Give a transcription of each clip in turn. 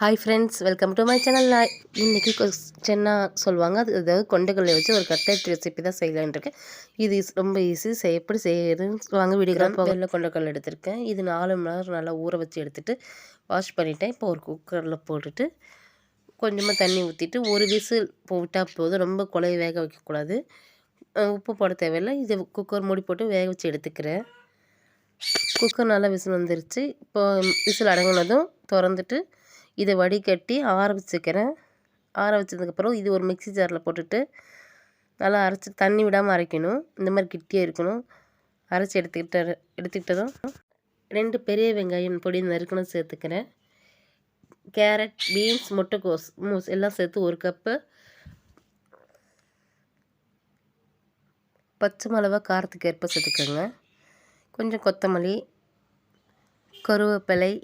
Hi friends, welcome to my channel. நான் இன்றைக்கி சென்னா சொல்லுவாங்க, அதாவது கொண்டைக்கடலை வச்சு ஒரு கட்லெட் ரெசிபி தான் செய்யலான்னு இருக்கேன். இது ரொம்ப ஈஸி. எப்படி செய்யறதுன்னு சொல்லுவாங்க. வீடியோகிராம் வெள்ளை கொண்டைக்கடலை எடுத்திருக்கேன். இது 4 மணி நேரம் நல்லா ஊற வச்சு எடுத்துகிட்டு வாஷ் பண்ணிவிட்டேன். இப்போ ஒரு குக்கரில் போட்டுட்டு கொஞ்சமாக தண்ணி ஊற்றிட்டு ஒரு விசில் விட்டால் போதும். ரொம்ப குழைய வேக வைக்கக்கூடாது. உப்பு போட தேவையில்லை. இது குக்கர் மூடி போட்டு வேக வச்சு எடுத்துக்கிறேன். குக்கர் நல்லா விசில் வந்துருச்சு. இப்போ விசில் அடங்கினதும் திறந்துட்டு இதை வடிகட்டி ஆற வச்சுக்கிறேன். ஆற வச்சதுக்கப்புறம் இது ஒரு மிக்ஸி ஜாரில் போட்டுட்டு நல்லா அரைச்சி, தண்ணி விடாமல் அரைக்கணும். இந்த மாதிரி கிட்டியே இருக்கணும். அரைச்சி எடுத்துக்கிட்டதும் 2 பெரிய வெங்காயம் பொடி நறுக்கணும் சேர்த்துக்கிறேன். கேரட், பீன்ஸ், முட்டைக்கோஸ், மூஸ் எல்லாம் சேர்த்து 1 கப்பு. பச்சை மிளகா காரத்துக்கு ஏற்ப சேர்த்துக்கோங்க. கொஞ்சம் கொத்தமல்லி, கருவேப்பிலை,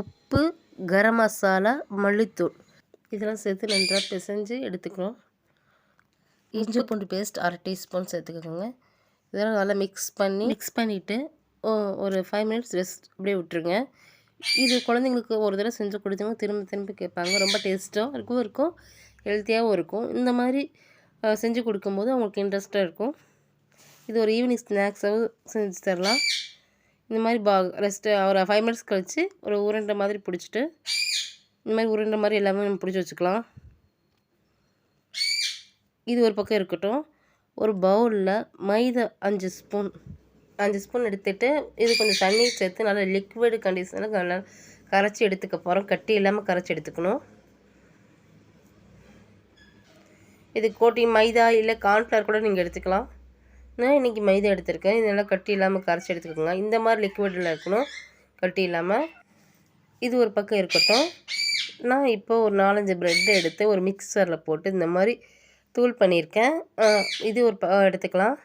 உப்பு, கரம் மசாலா, மல்லித்தூள் இதெல்லாம் சேர்த்து நன்றாக பிசைஞ்சு எடுத்துக்கிறோம். இஞ்சி பூண்டு பேஸ்ட் 1/2 டீஸ்பூன் சேர்த்துக்கோங்க. இதெல்லாம் நல்லா மிக்ஸ் பண்ணிவிட்டு ஒரு 5 மினிட்ஸ் ரெஸ்ட் அப்படியே விட்டுருங்க. இது குழந்தைங்களுக்கு ஒரு தடவை செஞ்சு கொடுத்தவங்க திரும்ப கேட்பாங்க. ரொம்ப டேஸ்ட்டாக இருக்கும், ஹெல்த்தியாகவும் இருக்கும். இந்த மாதிரி செஞ்சு கொடுக்கும்போது அவங்களுக்கு இன்ட்ரெஸ்ட்டாக இருக்கும். இது ஒரு ஈவினிங் ஸ்நாக்ஸாகவும் செஞ்சு தரலாம். இந்த மாதிரி ரெஸ்ட்டு ஒரு 5 மினிட்ஸ் கழித்து ஒரு உருண்டை மாதிரி பிடிச்சிட்டு இந்த மாதிரி உருண்டை மாதிரி எல்லாமே நம்ம பிடிச்சி வச்சுக்கலாம். இது ஒரு பக்கம் இருக்கட்டும். ஒரு பவுலில் மைதா 5 ஸ்பூன் எடுத்துகிட்டு இது கொஞ்சம் தண்ணி சேர்த்து நல்லா லிக்விட் கண்டிஷனில் நல்லா கரைச்சி எடுத்துக்க போகிறோம். கட்டி இல்லாமல் கரைச்சி எடுத்துக்கணும். இது கோட்டிங் மைதா இல்லை கார்ன்ஃப்ளவர் கூட நீங்கள் எடுத்துக்கலாம். நான் இன்றைக்கி மைதா எடுத்திருக்கேன். இதெல்லாம் கட்டி இல்லாமல் கரைச்சி எடுத்துக்கோங்க. இந்த மாதிரி லிக்விடில் இருக்கணும், கட்டி இல்லாமல். இது ஒரு பக்கம் இருக்கட்டும். நான் இப்போ ஒரு 4-5 ப்ரெட்டை எடுத்து ஒரு மிக்சரில் போட்டு இந்த மாதிரி தூள் பண்ணியிருக்கேன். இது ஒரு எடுத்துக்கலாம்.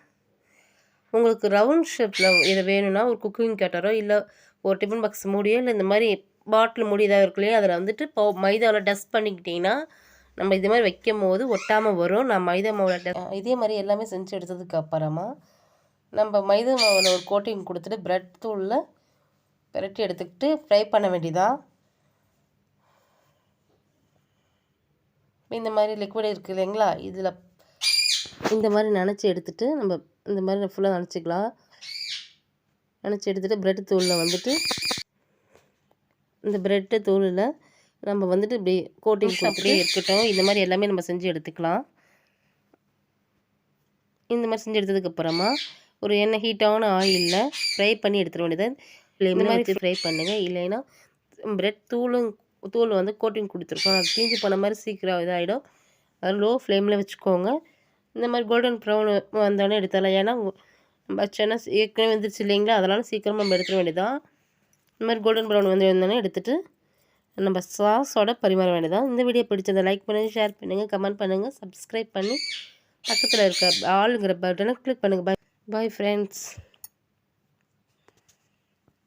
உங்களுக்கு ரவுண்ட் ஷேப்பில் இது வேணும்னா ஒரு குக்கிங் கட்டரோ இல்லை ஒரு டிஃபன் பாக்ஸ் மூடியோ இல்லை இந்த மாதிரி பாட்டில் மூடி ஏதாவது இருக்கு இல்லையா, அதில் வந்துட்டு மைதாவில் டஸ்ட் பண்ணிக்கிட்டிங்கன்னா நம்ம இது மாதிரி வைக்கும் போது ஒட்டாமல் வரும். நான் மைதா மாவில் இதே மாதிரி எல்லாமே செஞ்சு எடுத்ததுக்கு அப்புறமா நம்ம மைதா மாவில் ஒரு கோட்டிங் கொடுத்துட்டு ப்ரெட் தூளில் பிரட்டி எடுத்துக்கிட்டு ஃப்ரை பண்ண வேண்டியதான். இந்த மாதிரி லிக்விட் இருக்குது இல்லைங்களா, இதில் இந்த மாதிரி நனைச்சி எடுத்துகிட்டு நம்ம இந்த மாதிரி ஃபுல்லாக நனைச்சிக்கலாம். நனைச்சி எடுத்துகிட்டு ப்ரெட் தூளில் வந்துட்டு இந்த ப்ரெட்டு தூளில் நம்ம வந்துட்டு இப்படி கோட்டிங் அப்படியே இருக்கட்டும். இந்த மாதிரி எல்லாமே நம்ம செஞ்சு எடுத்துக்கலாம். இந்த மாதிரி செஞ்சு எடுத்ததுக்கப்புறமா ஒரு எண்ணெய் ஹீட்டான ஆயிலில் ஃப்ரை பண்ணி எடுத்துட வேண்டியது. இந்த மாதிரி ஃப்ரை பண்ணுங்கள். இல்லைன்னா ப்ரெட் தூள் வந்து கோட்டிங் கொடுத்துருக்கோம், அது தீஞ்சு போன மாதிரி சீக்கிரம் இதாகிடும். அது லோ ஃப்ளேமில் வச்சுக்கோங்க. இந்த மாதிரி கோல்டன் ப்ரௌன் வந்தோடனே எடுத்துடலாம். ஏன்னா வச்சோன்னா ஏற்கனவே வந்துருச்சு இல்லைங்களா, அதனால் சீக்கிரமாக நம்ம எடுத்துட வேண்டியதான். இந்த மாதிரி கோல்டன் ப்ரௌன் வந்தோடனே எடுத்துகிட்டு நம்ம சாஸோட பரிமாற வேண்டியதான். இந்த வீடியோ பிடிச்சதை லைக் பண்ணுங்கள், ஷேர் பண்ணுங்கள், கமெண்ட் பண்ணுங்கள், சப்ஸ்கிரைப் பண்ணி பக்கத்தில் இருக்க ஆளுங்கிற பட்டனை கிளிக் பண்ணுங்கள். Bye friends.